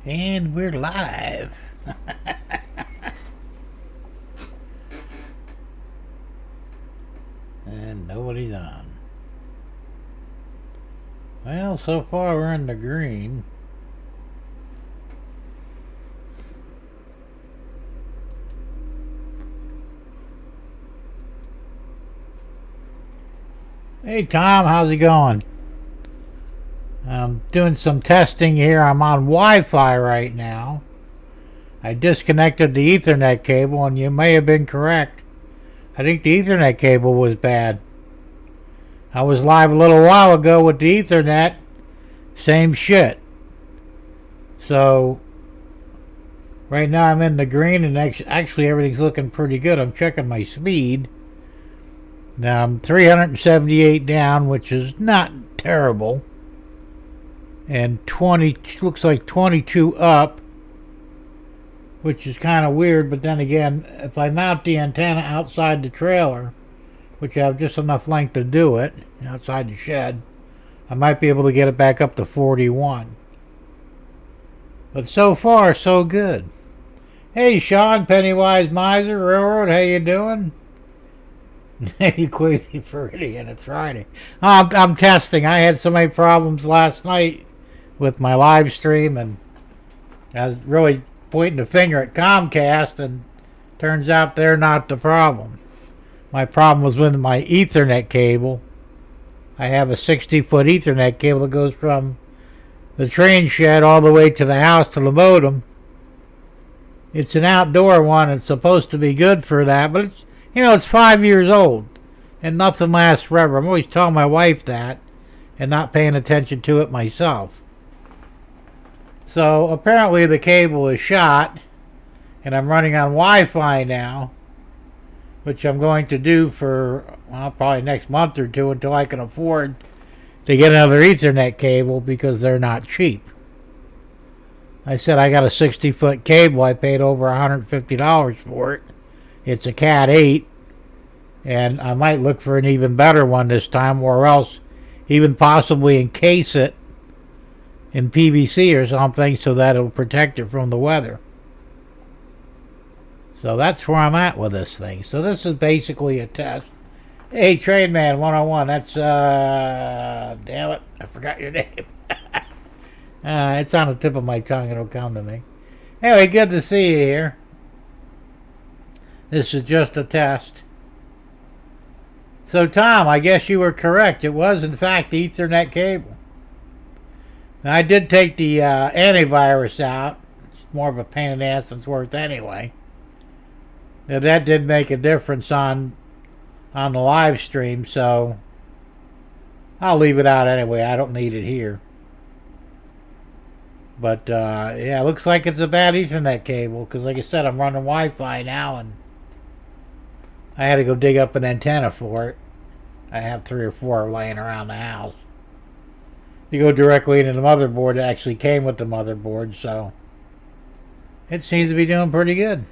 And we're live. And nobody's on. Well, so far we're in the green. Hey Tom, how's it going? I'm doing some testing here. I'm on Wi-Fi right now. I disconnected the Ethernet cable, and you may have been correct. I think the Ethernet cable was bad. I was live a little while ago with the Ethernet. Same shit. So, right now I'm in the green, and actually everything's looking pretty good. I'm checking my speed. Now I'm 378 down, which is not terrible. And 20, looks like 22 up, which is kind of weird. But then again, if I mount the antenna outside the trailer, which I have just enough length to do it, outside the shed, I might be able to get it back up to 41. But so far, so good. Hey, Sean, Pennywise Miser, Railroad, how you doing? You crazy Floridian, it's Friday. I'm testing. I had so many problems last night with my live stream, and I was really pointing the finger at Comcast, and turns out they're not the problem. My problem was with my Ethernet cable. I have a 60-foot Ethernet cable that goes from the train shed all the way to the house to the modem. It's an outdoor one. It's supposed to be good for that, but it's, it's 5 years old, and nothing lasts forever. I'm always telling my wife that, and not paying attention to it myself. So apparently the cable is shot, and I'm running on Wi-Fi now, which I'm going to do for probably next month or two until I can afford to get another Ethernet cable, because they're not cheap. I said I got a 60-foot cable. I paid over $150 for it. It's a Cat 8, and I might look for an even better one this time, or else even possibly encase it in PVC or something so that it'll protect it from the weather. So that's where I'm at with this thing. So this is basically a test. Hey, Trainman 101, that's, damn it, I forgot your name. It's on the tip of my tongue, it'll come to me. Anyway, good to see you here. This is just a test. So, Tom, I guess you were correct. It was, in fact, the Ethernet cable. Now, I did take the antivirus out. It's more of a pain in the ass than it's worth anyway. Now, that did make a difference on the live stream, so I'll leave it out anyway. I don't need it here. But, yeah, it looks like it's a bad Ethernet cable, because like I said, I'm running Wi-Fi now, and I had to go dig up an antenna for it. I have 3 or 4 laying around the house. You go directly into the motherboard. It actually came with the motherboard, so it seems to be doing pretty good.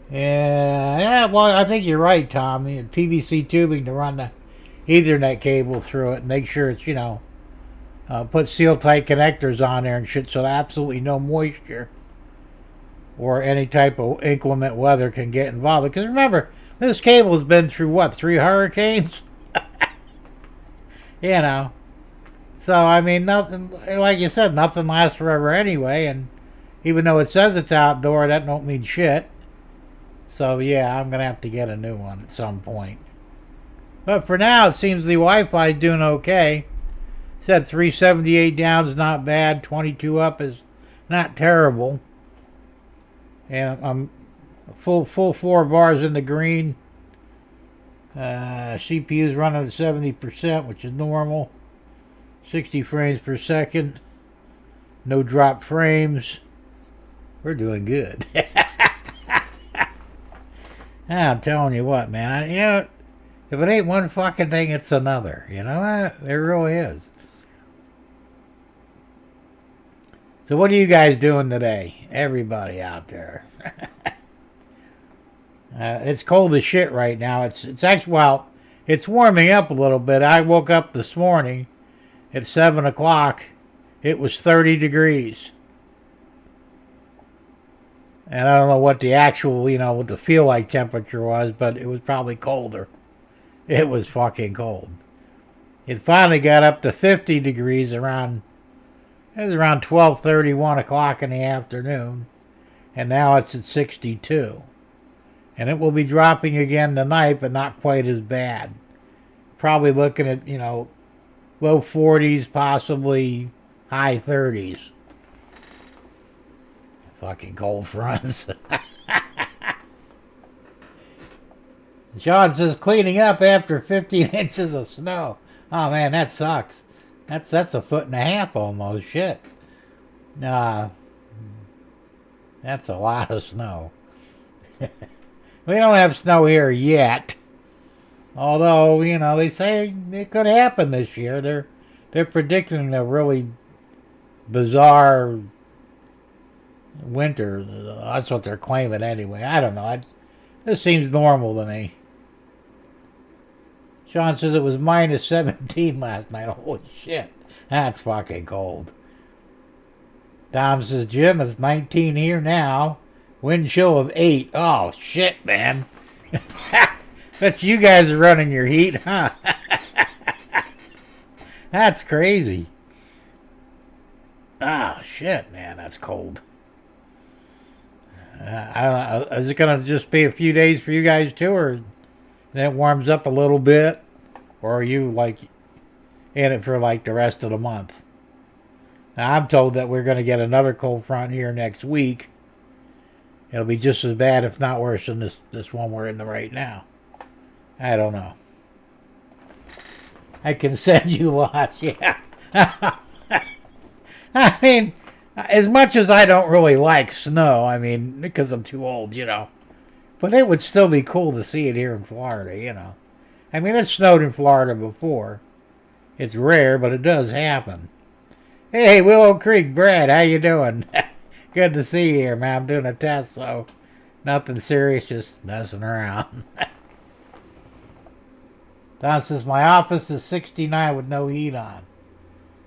Yeah, well, I think you're right, Tom. PVC tubing to run the Ethernet cable through it, and make sure it's, put seal-tight connectors on there and shit, so absolutely no moisture or any type of inclement weather can get involved. Because remember, this cable has been through, 3 hurricanes? So, I mean, nothing, like you said, nothing lasts forever anyway, and even though it says it's outdoor, that don't mean shit. So, yeah, I'm going to have to get a new one at some point. But for now, it seems the Wi-Fi is doing okay. Said 378 down is not bad, 22 up is not terrible. And I'm full 4 bars in the green. CPU's running at 70%, which is normal. 60 frames per second. No drop frames. We're doing good. I'm telling you what, man. If it ain't one fucking thing, it's another. It really is. So what are you guys doing today? Everybody out there. It's cold as shit right now. It's actually, well, it's warming up a little bit. I woke up this morning at 7 o'clock it was 30 degrees. And I don't know what the actual, what the feel like temperature was, but it was probably colder. It was fucking cold. It finally got up to 50 degrees around 12:30, 1 o'clock in the afternoon. And now it's at 62. And it will be dropping again tonight, but not quite as bad. Probably looking at, low 40s, possibly high 30s. Fucking cold fronts. Sean says cleaning up after 15 inches of snow. Oh man, that sucks. That's a foot and a half almost. Shit. That's a lot of snow. We don't have snow here yet. Although, they say it could happen this year. They're predicting a really bizarre winter. That's what they're claiming anyway. I don't know. This seems normal to me. Sean says it was minus 17 last night. Holy shit. That's fucking cold. Dom says, Jim, it's 19 here now. Wind chill of 8. Oh, shit, man. That's you guys are running your heat, huh? That's crazy. Oh, shit, man. That's cold. I don't know. Is it going to just be a few days for you guys too, or then it warms up a little bit? Or are you in it for the rest of the month? Now, I'm told that we're going to get another cold front here next week. It'll be just as bad, if not worse, than this one we're in right now. I don't know. I can send you lots, yeah. I mean, as much as I don't really like snow, because I'm too old, but it would still be cool to see it here in Florida, It snowed in Florida before. It's rare, but it does happen. Hey, Willow Creek, Brad, how you doing? Good to see you here, man. I'm doing a test, so nothing serious, just messing around. Don says, my office is 69 with no heat on.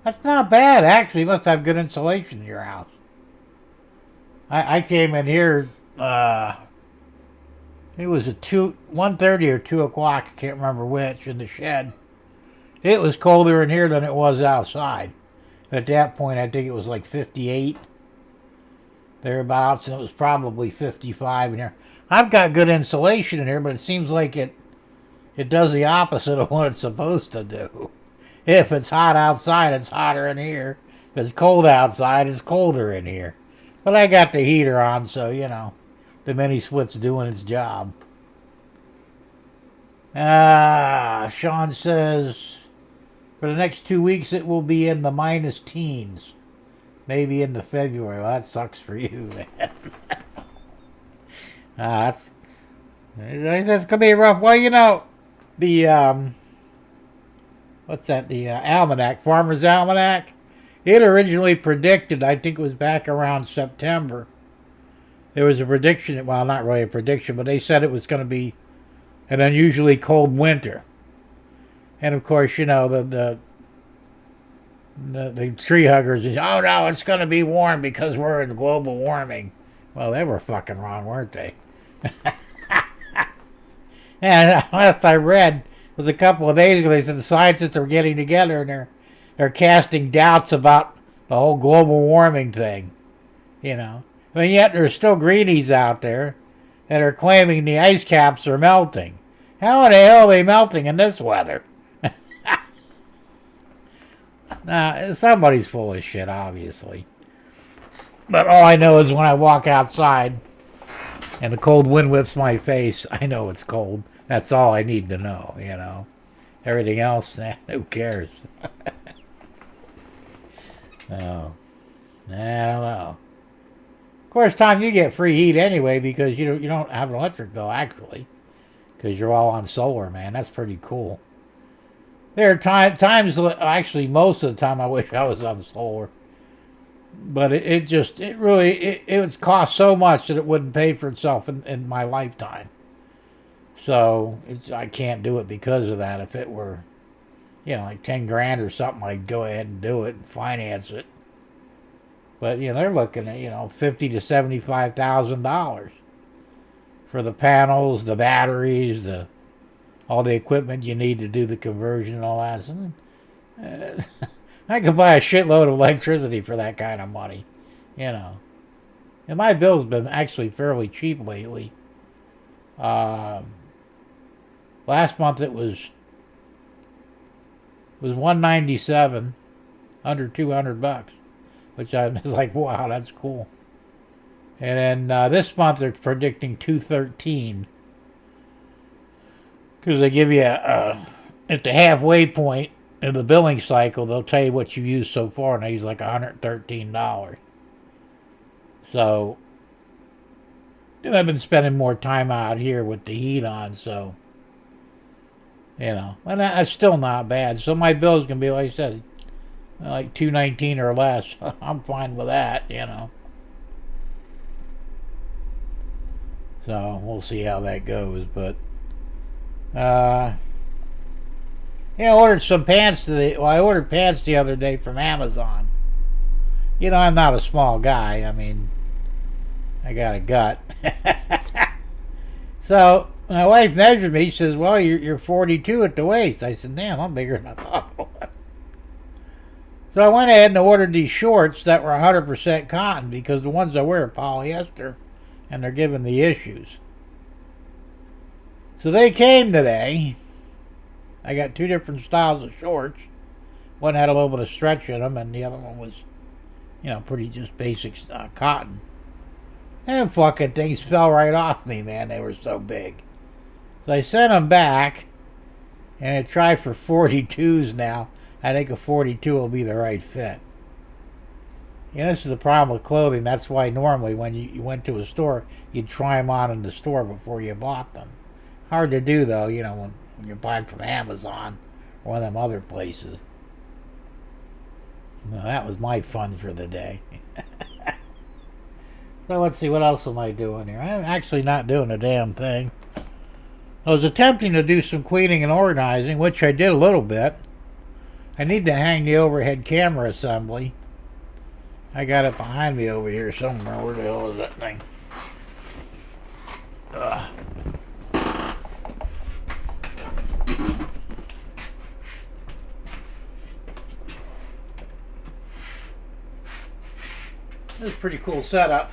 That's not bad, actually. You must have good insulation in your house. I came in here, it was at 1:30 or 2 o'clock, I can't remember which, in the shed. It was colder in here than it was outside. At that point, I think it was 58, thereabouts, and it was probably 55 in here. I've got good insulation in here, but it seems like it does the opposite of what it's supposed to do. If it's hot outside, it's hotter in here. If it's cold outside, it's colder in here. But I got the heater on, so, the mini split's doing its job. Sean says, for the next 2 weeks, it will be in the minus teens. Maybe into February. Well, that sucks for you, man. That's going to be rough. Well, the, what's that? The Almanac, Farmer's Almanac. It originally predicted, I think it was back around September, there was a prediction, well, not really a prediction, but they said it was going to be an unusually cold winter. And of course, the tree huggers is, oh no, it's going to be warm because we're in global warming. Well, they were fucking wrong, weren't they? And last I read was a couple of days ago, they said the scientists are getting together and they're casting doubts about the whole global warming thing. But yet there's still greenies out there that are claiming the ice caps are melting. How in the hell are they melting in this weather? Now, somebody's full of shit, obviously. But all I know is when I walk outside and the cold wind whips my face, I know it's cold. That's all I need to know, Everything else, who cares? Oh, I don't know. Of course, Tom, you get free heat anyway because you don't have an electric bill, actually. Because you're all on solar, man. That's pretty cool. There are times, actually most of the time, I wish I was on solar. But it would cost so much that it wouldn't pay for itself in my lifetime. So I can't do it because of that. If it were, 10 grand or something, I'd go ahead and do it and finance it. But they're looking at $50,000 to $75,000 for the panels, the batteries, all the equipment you need to do the conversion and all that. So, I could buy a shitload of electricity for that kind of money, And my bill's been actually fairly cheap lately. Last month it was $197, under $200, which I was like, wow, that's cool. And then this month they're predicting $213, because they give you at the halfway point in the billing cycle, they'll tell you what you've used so far, and I use like $113. So I've been spending more time out here with the heat on, so and that's still not bad. So my bill's gonna be, like I said, like $219 or less. I'm fine with that, So we'll see how that goes, but I ordered some pants today. Well, I ordered pants the other day from Amazon. I'm not a small guy. I mean, I got a gut. So my wife measured me. She says, "Well, you're 42 at the waist." I said, "Damn, I'm bigger than I thought I was." So I went ahead and ordered these shorts that were 100% cotton, because the ones I wear are polyester, and they're giving the issues. So they came today. I got two different styles of shorts. One had a little bit of stretch in them, and the other one was, pretty just basic cotton. And fucking things fell right off me, man. They were so big. So I sent them back, and I tried for 42s now. I think a 42 will be the right fit. This is the problem with clothing. That's why normally when you went to a store, you'd try them on in the store before you bought them. Hard to do, though, when you're buying from Amazon or one of them other places. Well, that was my fun for the day. So let's see, what else am I doing here? I'm actually not doing a damn thing. I was attempting to do some cleaning and organizing, which I did a little bit. I need to hang the overhead camera assembly. I got it behind me over here somewhere. Where the hell is that thing? This is a pretty cool setup.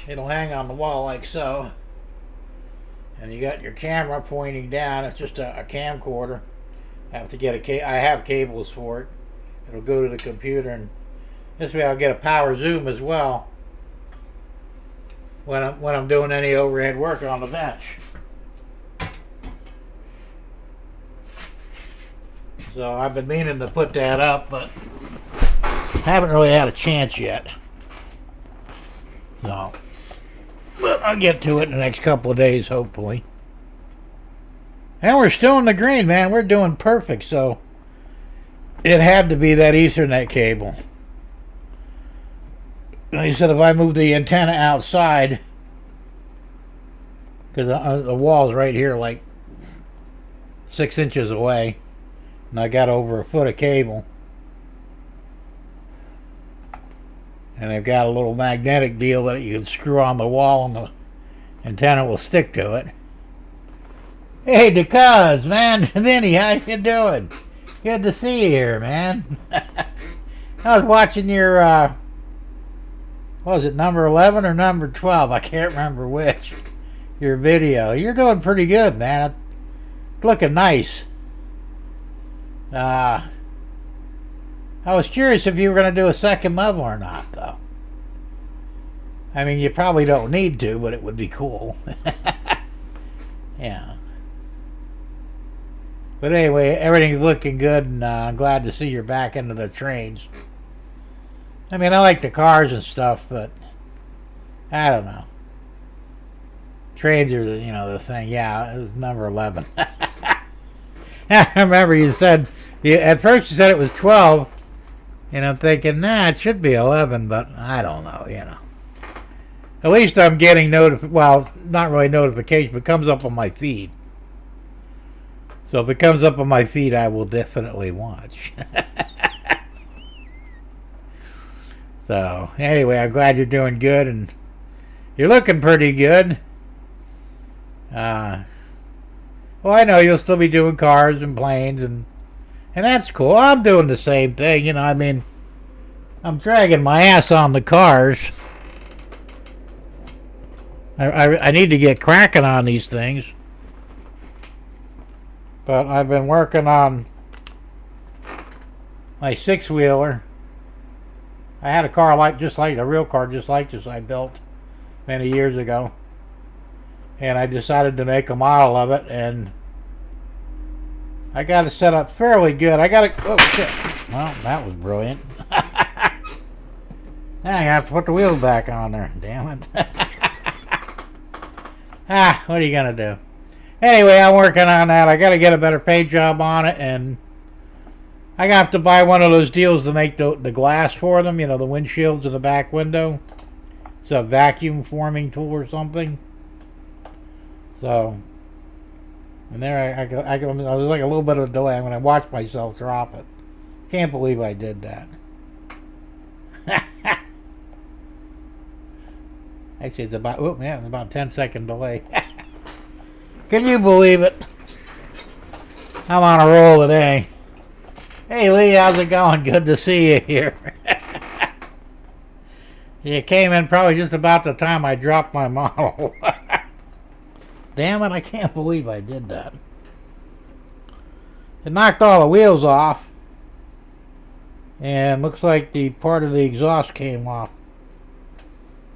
It'll hang on the wall like so. And you got your camera pointing down. It's just a camcorder. I have to get I have cables for it. It'll go to the computer, and this way I'll get a power zoom as well when I'm doing any overhead work on the bench. So I've been meaning to put that up, but haven't really had a chance yet. So, but I'll get to it in the next couple of days, hopefully. And we're still in the green, man. We're doing perfect. So it had to be that Ethernet cable. He said if I move the antenna outside, because the wall's right here, like 6 inches away, and I got over a foot of cable, and I've got a little magnetic deal that you can screw on the wall, and the antenna will stick to it. Hey, DeCuz, man, Vinny, how you doing? Good to see you here, man. I was watching your, what was it, number 11 or number 12? I can't remember which. Your video. You're doing pretty good, man. Looking nice. I was curious if you were going to do a second level or not, though. I mean, you probably don't need to, but it would be cool. Yeah. But anyway, everything's looking good, and I'm glad to see you're back into the trains. I mean, I like the cars and stuff, but I don't know. Trains are, the thing. Yeah, it was number 11. I remember you said, at first you said it was 12, and I'm thinking, nah, it should be 11, but I don't know, At least I'm getting well, not really notification, but it comes up on my feed. So if it comes up on my feed, I will definitely watch. So, anyway, I'm glad you're doing good, and you're looking pretty good. Well, I know you'll still be doing cars and planes, and that's cool. I'm doing the same thing, you know. I mean, I'm dragging my ass on the cars. I need to get cracking on these things. But I've been working on my six-wheeler. I had a car just like a real car, just like this I built many years ago. And I decided to make a model of it, and I got it set up fairly good. Oh shit. Well, that was brilliant. Now I have to put the wheels back on there. Damn it. What are you gonna do? Anyway, I'm working on that. I gotta get a better paint job on it, and I got to buy one of those deals to make the glass for them, you know, the windshields in the back window. It's a vacuum forming tool or something. So, and there I was like a little bit of a delay when I watched myself drop it. Can't believe I did that. Actually, it's about, oh man, about a 10-second delay. Can you believe it? I'm on a roll today. Hey Lee, how's it going? Good to see you here. You came in probably just about the time I dropped my model. Damn it, I can't believe I did that. It knocked all the wheels off. And looks like the part of the exhaust came off.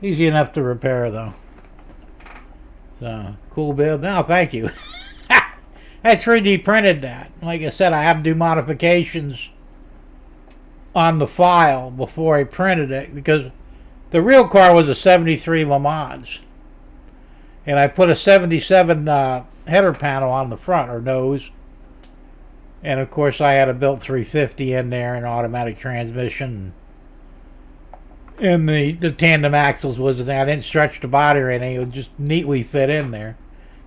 Easy enough to repair though. So, cool build. No, thank you. I 3D printed that. Like I said, I had to do modifications on the file before I printed it, because the real car was a 73 Le Mans. And I put a 77 header panel on the front, or nose. And of course I had a built 350 in there, and automatic transmission. And the tandem axles was, I didn't stretch the body or anything. It would just neatly fit in there.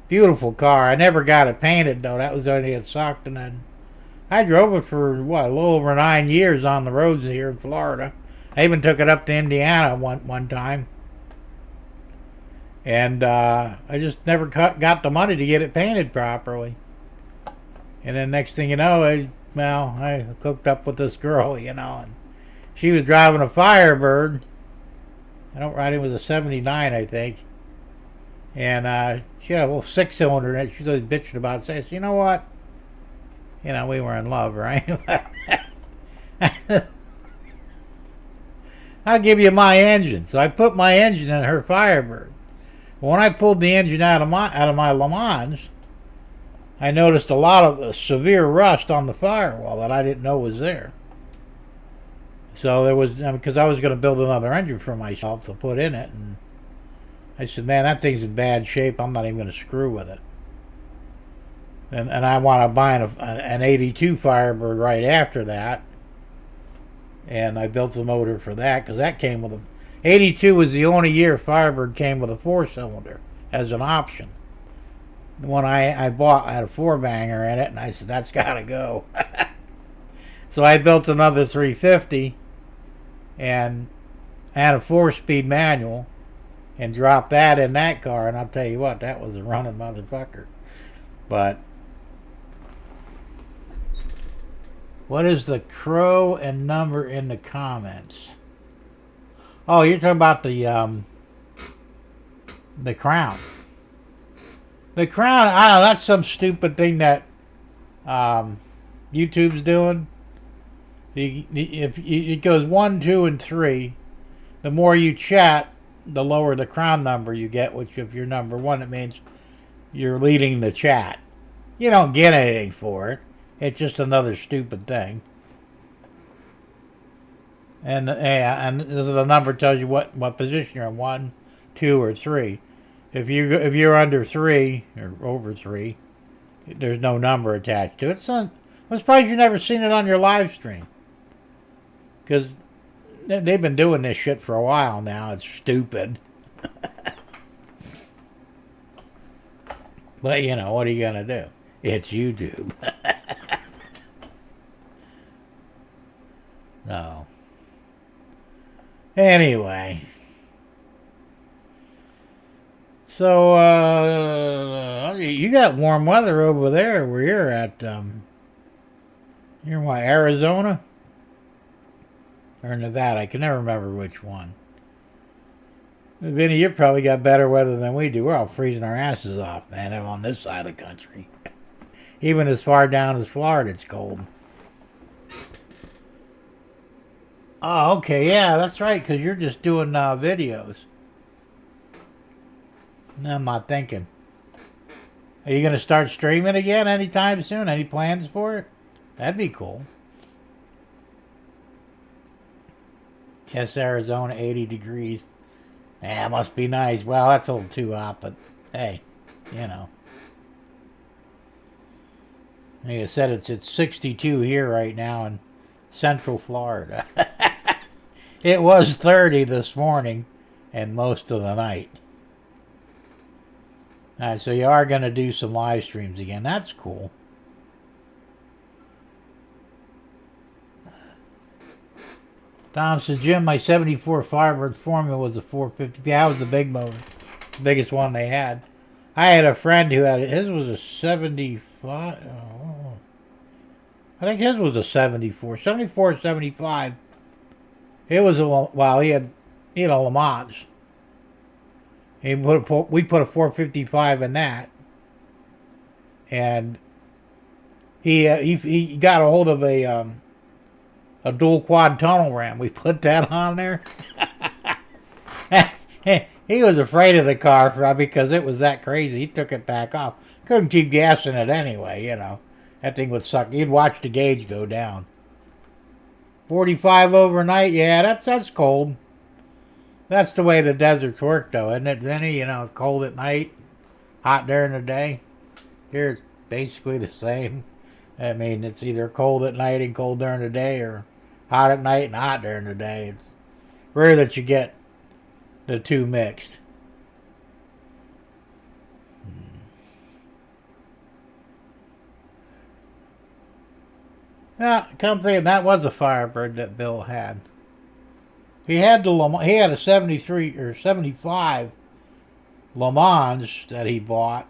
Beautiful car. I never got it painted though. That was the only thing that sucked. And then I drove it for what, a little over 9 years on the roads here in Florida. I even took it up to Indiana one time. And I just never got the money to get it painted properly. And then next thing you know, I hooked up with this girl, you know, and she was driving a Firebird. It was a 79, I think. And she had a little 6-cylinder in it. She was always bitching about it. Says, you know what? You know, we were in love, right? I'll give you my engine. So I put my engine in her Firebird. When I pulled the engine out of my Le Mans, I noticed a lot of severe rust on the firewall that I didn't know was there. So there was, because I was going to build another engine for myself to put in it, and I said, man, that thing's in bad shape. I'm not even going to screw with it. And I want to buy an 82 Firebird right after that. And I built the motor for that, because that came with a... 82 was the only year Firebird came with a 4-cylinder as an option. The one I bought had a 4-banger in it, and I said, that's got to go. So I built another 350 and had a 4-speed manual and dropped that in that car, and I'll tell you what, that was a running motherfucker. But what is the crow and number in the comments? Oh, you're talking about the crown. The crown, I don't know, that's some stupid thing that YouTube's doing. If it goes 1, 2, and 3, the more you chat, the lower the crown number you get, which if you're number 1, it means you're leading the chat. You don't get anything for it. It's just another stupid thing. And the number tells you what position you're in, 1, 2, or 3. If you're under 3 or over 3, there's no number attached to it. I'm surprised you've never seen it on your live stream, because they've been doing this shit for a while now. It's stupid. But you know, what are you gonna do? It's YouTube. No. Anyway. So, you got warm weather over there where you're at. You're in what, Arizona? Or Nevada? I can never remember which one. Vinny, you probably got better weather than we do. We're all freezing our asses off, man, on this side of the country. Even as far down as Florida, it's cold. Oh, okay, yeah, that's right, because you're just doing videos. No, I'm not thinking. Are you going to start streaming again anytime soon? Any plans for it? That'd be cool. Yes, Arizona, 80 degrees. Yeah, must be nice. Well, that's a little too hot, but hey, you know. Like I said, it's 62 here right now in Central Florida. It was 30 this morning and most of the night. Alright, so you are going to do some live streams again. That's cool. Tom says, Jim, my 74 Firebird Formula was a 450. That was the big motor. The biggest one they had. I had a friend who had it. His was a 75. Oh, I think his was a 74. 74, 75. It was a, well, he had a Le Mans. We put a 455 in that. And he got a hold of a dual quad tunnel ram. We put that on there. He was afraid of the car because it was that crazy. He took it back off. Couldn't keep gassing it anyway, you know. That thing would suck. You'd watch the gauge go down. 45 overnight, yeah, that's cold. That's the way the deserts work, though, isn't it, Vinny? You know, it's cold at night, hot during the day. Here it's basically the same. I mean, it's either cold at night and cold during the day, or hot at night and hot during the day. It's rare that you get the two mixed. Yeah, come thinking, that was a Firebird that Bill had. He had a 73 or 75 Le Mans that he bought.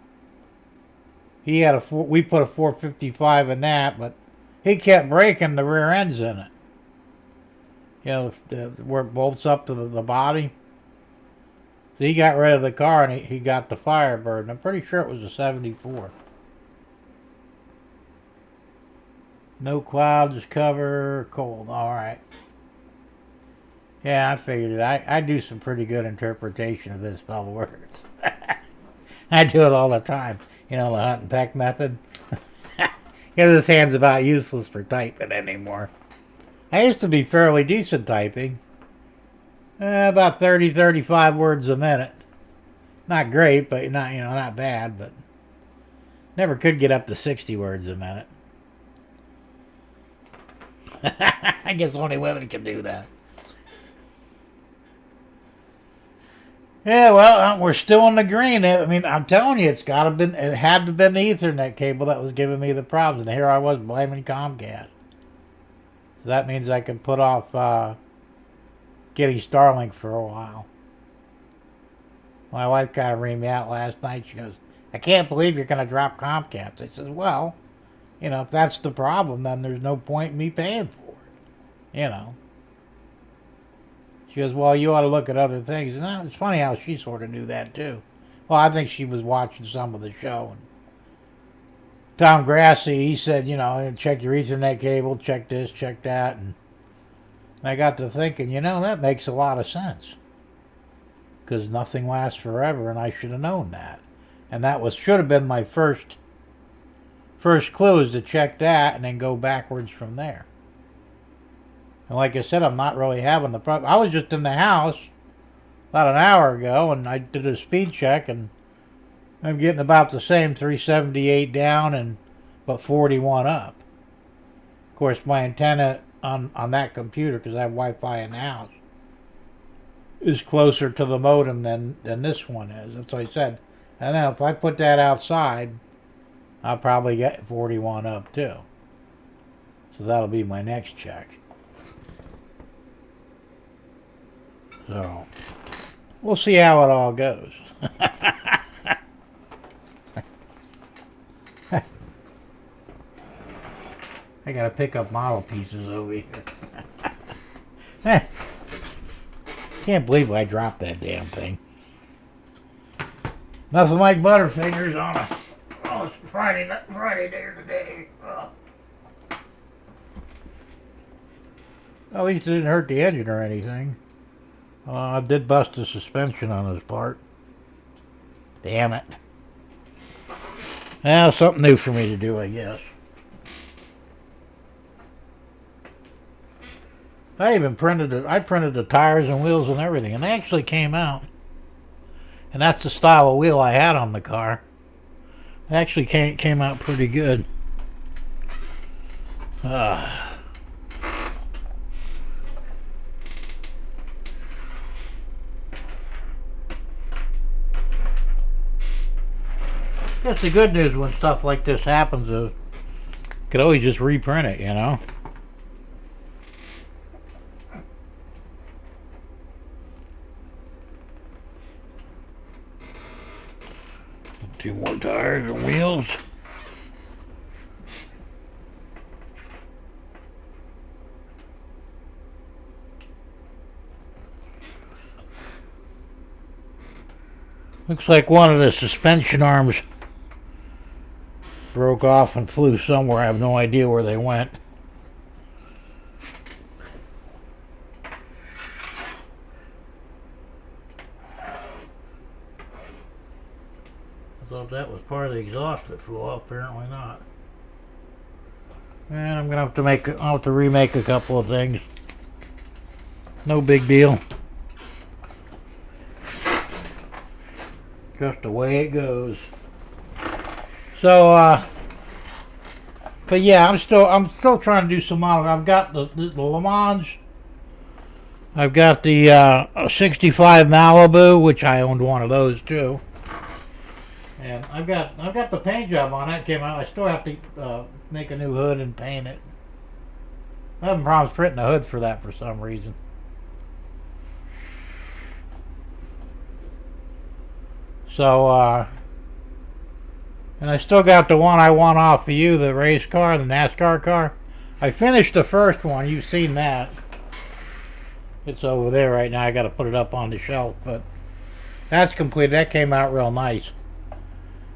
He had we put a 455 in that, but he kept breaking the rear ends in it. You know, where it bolts up to the body. So he got rid of the car and he got the Firebird. And I'm pretty sure it was a 74. No clouds, cover, cold. All right. Yeah, I figured it. I do some pretty good interpretation of his spell words. I do it all the time. You know, the hunt and peck method. Because his hand's about useless for typing anymore. I used to be fairly decent typing. About 30, 35 words a minute. Not great, but not bad, but never could get up to 60 words a minute. I guess only women can do that. Yeah, well, we're still in the green. I mean, I'm telling you, it had to have been the Ethernet cable that was giving me the problems. And here I was blaming Comcast. So that means I can put off getting Starlink for a while. My wife kind of reamed me out last night. She goes, I can't believe you're going to drop Comcast. I says, well, you know, if that's the problem, then there's no point in me paying for it. You know. She goes, well, you ought to look at other things. And it's funny how she sort of knew that, too. Well, I think she was watching some of the show. And Tom Grassi, he said, you know, check your Ethernet cable, check this, check that. And I got to thinking, you know, that makes a lot of sense. Because nothing lasts forever, and I should have known that. And that should have been my first clue, is to check that and then go backwards from there. And like I said, I'm not really having the problem. I was just in the house about an hour ago, and I did a speed check, and I'm getting about the same 378 down and but 41 up. Of course, my antenna on that computer, because I have Wi-Fi in the house, is closer to the modem than this one is. That's what I said. And now if I put that outside, I'll probably get 41 up too. So that'll be my next check. So we'll see how it all goes. I gotta pick up model pieces over here. Can't believe I dropped that damn thing. Nothing like Butterfingers on a Friday day today. At least it didn't hurt the engine or anything. I did bust the suspension on his part. Damn it. Well, something new for me to do, I guess. I printed the tires and wheels and everything, and they actually came out. And that's the style of wheel I had on the car. It actually came out pretty good. That's the good news when stuff like this happens. You could always just reprint it, you know. Two more tires and wheels. Looks like one of the suspension arms broke off and flew somewhere. I have no idea where they went. I thought that was part of the exhaust that flew off. Apparently not. And I'm gonna have to I'll have to remake a couple of things. No big deal. Just the way it goes. So, but yeah, I'm still trying to do some models. I've got the Le Mans. I've got the 65 Malibu, which I owned one of those too. And I've got the paint job on it. Came out. I still have to make a new hood and paint it. I having problems printing a hood for that for some reason. So, and I still got the one I won off of you, the race car, the NASCAR car. I finished the first one. You've seen that. It's over there right now. I got to put it up on the shelf, but that's completed. That came out real nice.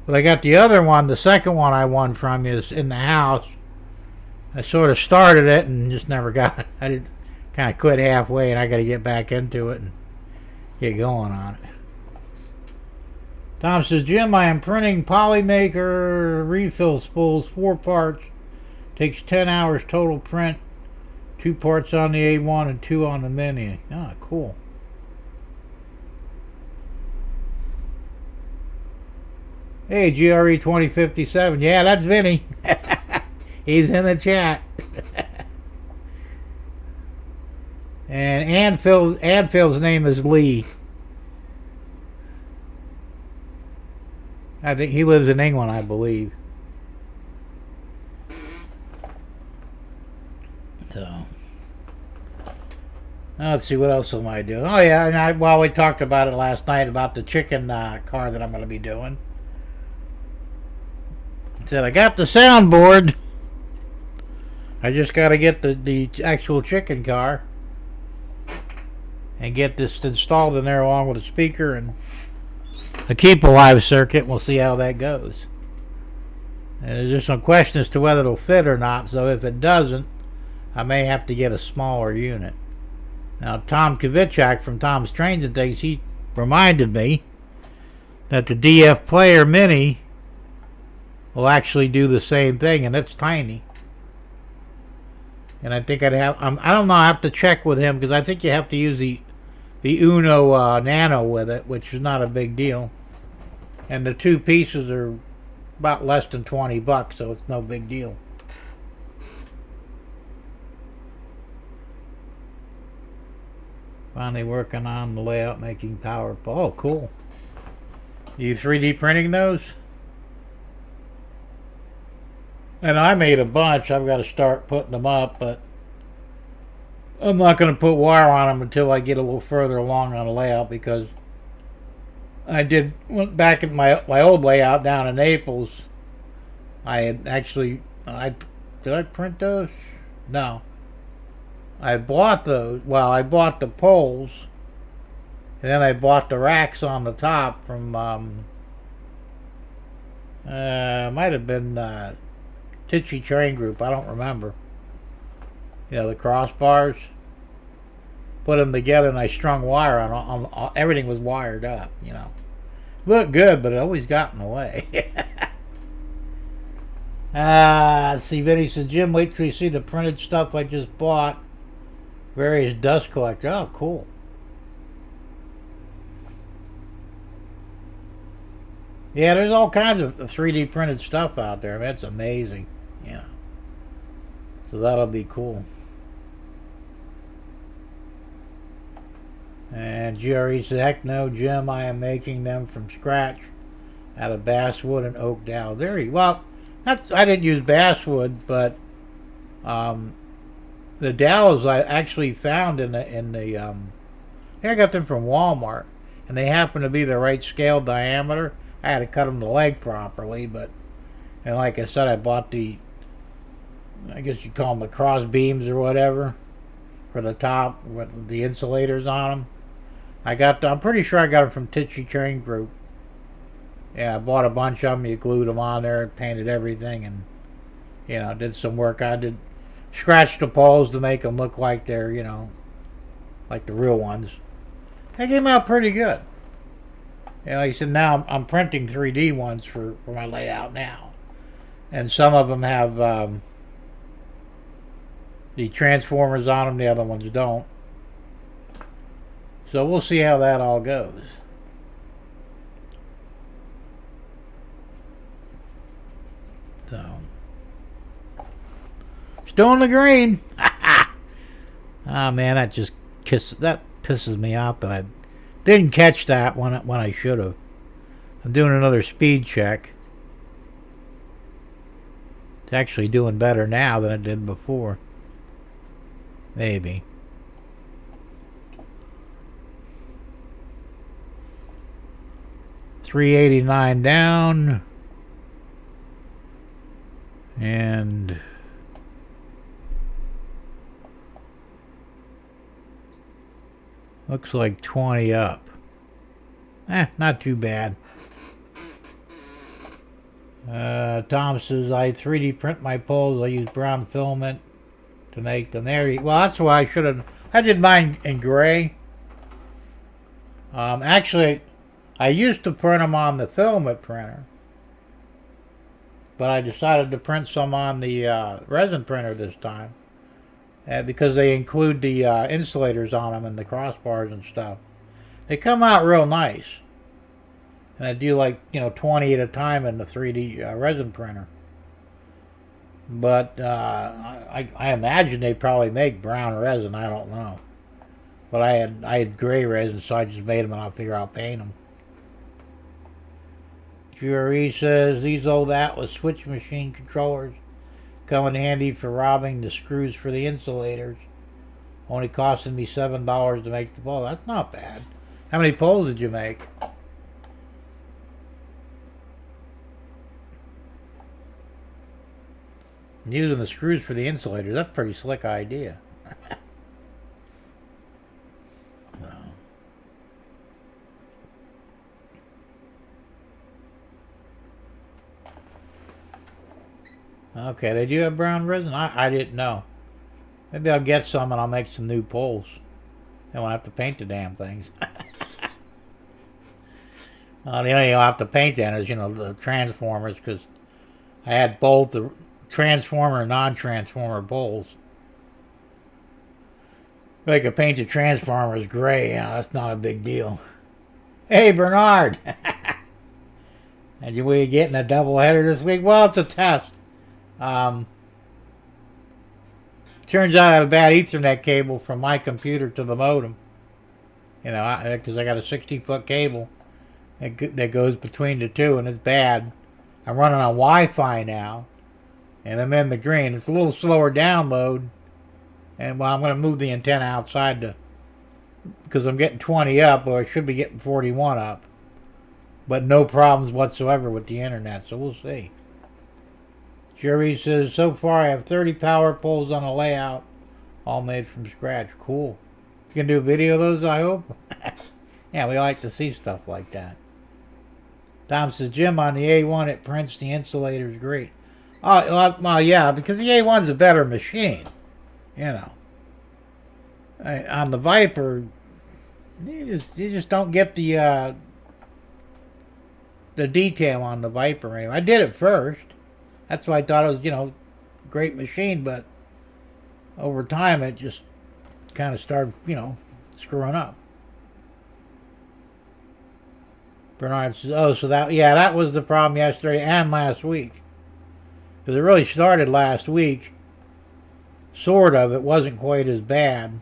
But I got the other one, the second one I won from you, is in the house. I sort of started it and just never got it. I did kind of quit halfway, and I got to get back into it and get going on it. Tom says, Jim, I am printing Polymaker refill spools, 4 parts. Takes 10 hours total print. 2 parts on the A1 and 2 on the Mini. Ah, cool. Hey, GRE 2057. Yeah, that's Vinny. He's in the chat. And Anfield's name is Lee. I think he lives in England, I believe. So, let's see, what else am I doing? Oh yeah, and we talked about it last night about the chicken car that I'm going to be doing. I said I got the soundboard. I just got to get the actual chicken car and get this installed in there along with a speaker and a Keep Alive circuit. We'll see how that goes. And there's some question as to whether it'll fit or not, so if it doesn't, I may have to get a smaller unit. Now, Tom Kovichak from Tom's Trains and Things, he reminded me that the DF Player Mini will actually do the same thing, and it's tiny. And I think I don't know, I have to check with him, because I think you have to use the Uno Nano with it, which is not a big deal. And the 2 pieces are about less than $20, so it's no big deal. Finally working on the layout, making power. Oh, cool. Are you 3D printing those? And I made a bunch. I've got to start putting them up, but I'm not going to put wire on them until I get a little further along on the layout, because went back at my old layout down in Naples. I had actually, did I print those? No. I bought those. Well, I bought the poles, and then I bought the racks on the top from, might have been Tichy Train Group. I don't remember. You know, the crossbars. Put them together, and I strung wire on everything was wired up, you know. Looked good, but it always got in the way. Let's see, Vinny says, Jim, wait till you see the printed stuff I just bought. Various dust collector. Oh, cool. Yeah, there's all kinds of 3D printed stuff out there. I mean, it's amazing. Yeah. So that'll be cool. And GRE says, heck no, Jim, I am making them from scratch out of basswood and oak dowel. Well, I didn't use basswood, but the dowels I actually found I think I got them from Walmart, and they happen to be the right scale diameter. I had to cut them the leg properly, and like I said, I bought I guess you call them the cross beams or whatever, for the top with the insulators on them. I'm pretty sure I got them from Tichy Train Group. Yeah, I bought a bunch of them. You glued them on there, painted everything, and did some work. I scratched the poles to make them look like they're like the real ones. They came out pretty good. And like I said, now I'm printing 3D ones for my layout now, and some of them have the transformers on them. The other ones don't. So we'll see how that all goes. So, still in the green. Oh man, that pisses me off that I didn't catch that when I should have. I'm doing another speed check. It's actually doing better now than it did before. Maybe. $3.89 down, and looks like 20 up. Not too bad. Tom says, I 3D print my poles. I use brown filament to make them. Well, that's why I did mine in gray. Actually, I used to print them on the filament printer, but I decided to print some on the resin printer this time, because they include the insulators on them and the crossbars and stuff. They come out real nice, and I do 20 at a time in the 3D resin printer. But I imagine they probably make brown resin. I don't know, but I had gray resin, so I just made them, and I'll figure I'll paint them. GRE says, these old Atlas switch machine controllers come in handy for robbing the screws for the insulators. Only costing me $7 to make the pole. That's not bad. How many poles did you make? Using the screws for the insulators, that's a pretty slick idea. Okay, they do have brown resin? I didn't know. Maybe I'll get some and I'll make some new poles. I won't have to paint the damn things. The only thing I'll have to paint then is, the transformers, because I had both the transformer and non-transformer poles. If I could paint the transformers gray, that's not a big deal. Hey, Bernard! And we getting a doubleheader this week? Well, it's a test. Turns out I have a bad Ethernet cable from my computer to the modem. Because I got a 60-foot cable that goes between the two, and it's bad. I'm running on Wi-Fi now, and I'm in the green. It's a little slower download, And well, I'm going to move the antenna outside to, because I'm getting 20 up, or I should be getting 41 up. But no problems whatsoever with the internet, so we'll see. Jerry says, so far I have 30 power poles on a layout, all made from scratch. Cool. You can do a video of those, I hope? Yeah, we like to see stuff like that. Tom says, Jim, on the A1 it prints, the insulator's great. Oh, well, yeah, because the A1's a better machine. You know. On the Viper, you just don't get the detail on the Viper anyway. I did it first. That's why I thought it was, you know, great machine, but over time it just kind of started, you know, screwing up. Bernard says, oh, so that was the problem yesterday and last week. Because it really started last week. Sort of. It wasn't quite as bad.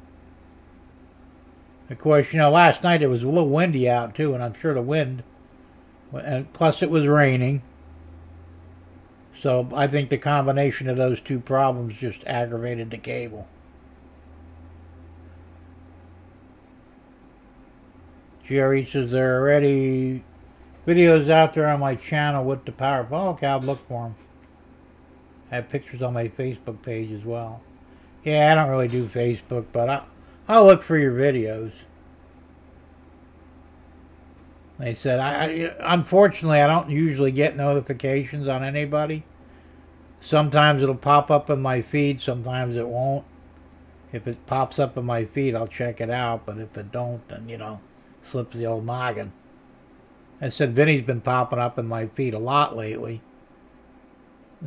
Of course, you know, last night it was a little windy out too, and I'm sure the wind, and plus it was raining. So I think the combination of those two problems just aggravated the cable. Jerry says there are already videos out there on my channel with the power. Oh, okay, I'll look for them. I have pictures on my Facebook page as well. Yeah, I don't really do Facebook, but I'll look for your videos. They said, unfortunately, I don't usually get notifications on anybody. Sometimes it'll pop up in my feed, sometimes it won't. If it pops up in my feed, I'll check it out, but if it don't, then, you know, slips the old noggin. I said, Vinny's been popping up in my feed a lot lately.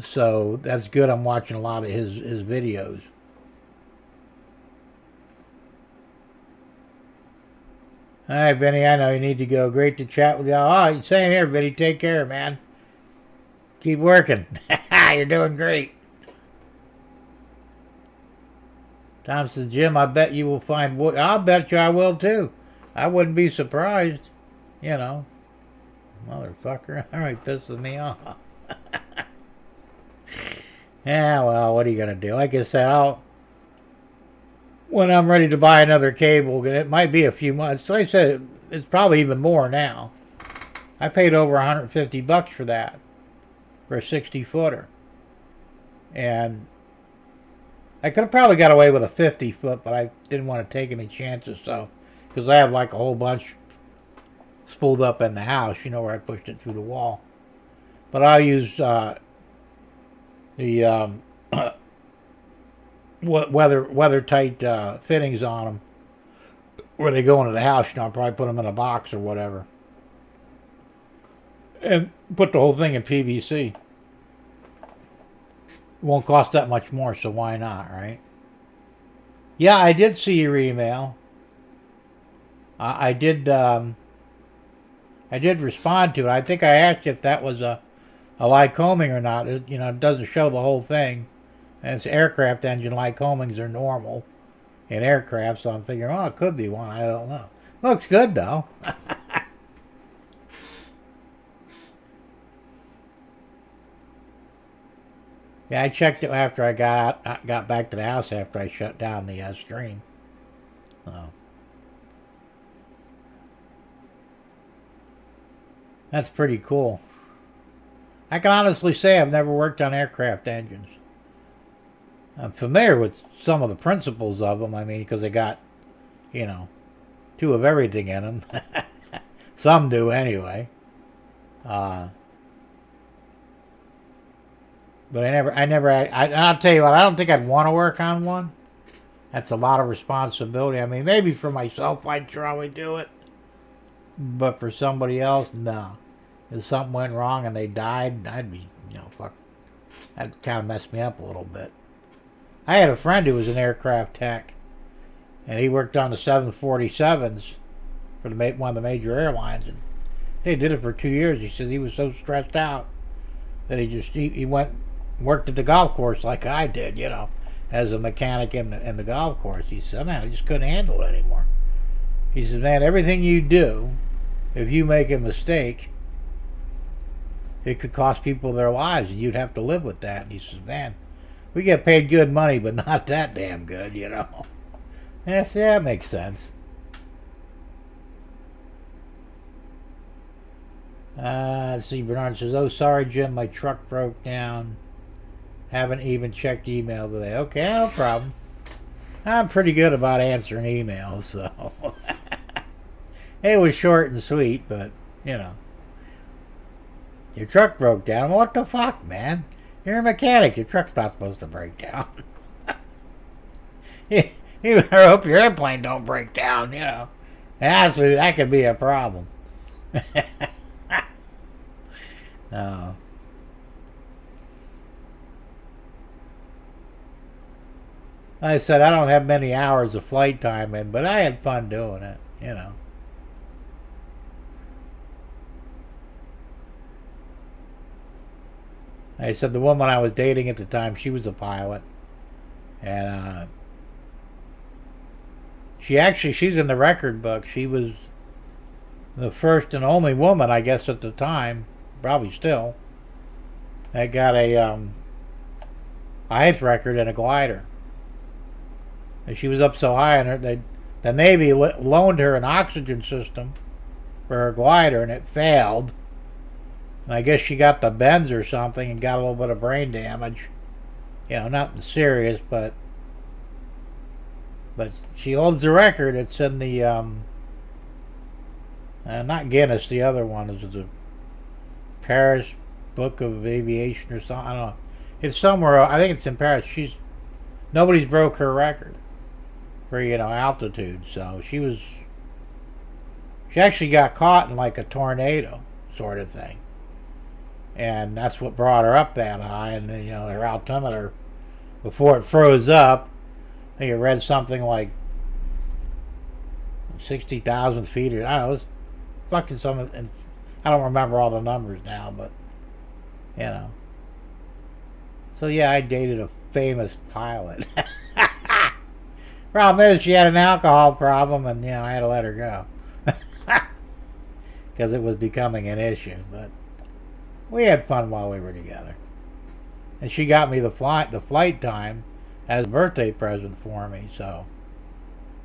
So that's good. I'm watching a lot of his videos. All right, Vinny, I know you need to go. Great to chat with you. Oh, same here, Vinny. Take care, man. Keep working. You're doing great. Tom says, Jim, I bet you will find wood. I'll bet you I will, too. I wouldn't be surprised. You know. Motherfucker. All right, pisses me off. Yeah, well, what are you going to do? Like I said, when I'm ready to buy another cable, and it might be a few months. So like I said, it's probably even more now. I paid over $150 for that, for a 60-footer. And I could have probably got away with a 50-foot, but I didn't want to take any chances, so, because I have like a whole bunch spooled up in the house, you know, where I pushed it through the wall. But I'll use the weather tight fittings on them where they go into the house. You know, I'll probably put them in a box or whatever, and put the whole thing in PVC. Won't cost that much more, so why not, right? Yeah, I did see your email. I did respond to it. I think I asked you if that was a Lycoming or not. It, you know, it doesn't show the whole thing. And it's aircraft engine. Lycomings are normal in aircraft, so I'm figuring, oh, it could be one. I don't know. Looks good, though. Yeah, I checked it after I got back to the house after I shut down the stream. So. That's pretty cool. I can honestly say I've never worked on aircraft engines. I'm familiar with some of the principles of them. I mean, because they got, you know, two of everything in them. Some do anyway. But I'll tell you what, I don't think I'd want to work on one. That's a lot of responsibility. I mean, maybe for myself, I'd probably do it. But for somebody else, no. If something went wrong and they died, I'd be, you know, fuck. That'd kind of mess me up a little bit. I had a friend who was an aircraft tech, and he worked on the 747s for one of the major airlines, and he did it for 2 years. He says he was so stressed out that he went and worked at the golf course like I did, you know, as a mechanic in the golf course. He said, man, I just couldn't handle it anymore. He says, man, everything you do, if you make a mistake, it could cost people their lives, and you'd have to live with that. And he says, man, we get paid good money, but not that damn good, you know. Yes, yeah, that makes sense. Let's see, Bernard says, oh, sorry, Jim, my truck broke down. Haven't even checked email today. Okay, no problem. I'm pretty good about answering emails, so. It was short and sweet, but, you know. Your truck broke down. What the fuck, man? You're a mechanic. Your truck's not supposed to break down. You better hope your airplane don't break down, you know. That could be a problem. No. Like I said, I don't have many hours of flight time in, but I had fun doing it, you know. Like I said, the woman I was dating at the time, she was a pilot. And she's in the record book. She was the first and only woman, I guess, at the time, probably still, that got a height record in a glider. And she was up so high in her, the Navy loaned her an oxygen system for her glider, and it failed. And I guess she got the bends or something and got a little bit of brain damage. You know, nothing serious, but she holds the record. It's in the not Guinness. The other one is the Paris Book of Aviation or something. I don't know. It's somewhere. I think it's in Paris. Nobody's broke her record for, you know, altitude. So she actually got caught in like a tornado sort of thing, and that's what brought her up that high. And you know, her altimeter before it froze up, I think it read something like 60,000 feet, or I don't know. It was fucking something. And I don't remember all the numbers now, but you know. So yeah, I dated a famous pilot. Problem is, she had an alcohol problem, and you know, I had to let her go because it was becoming an issue. But we had fun while we were together, and she got me the flight time as a birthday present for me. So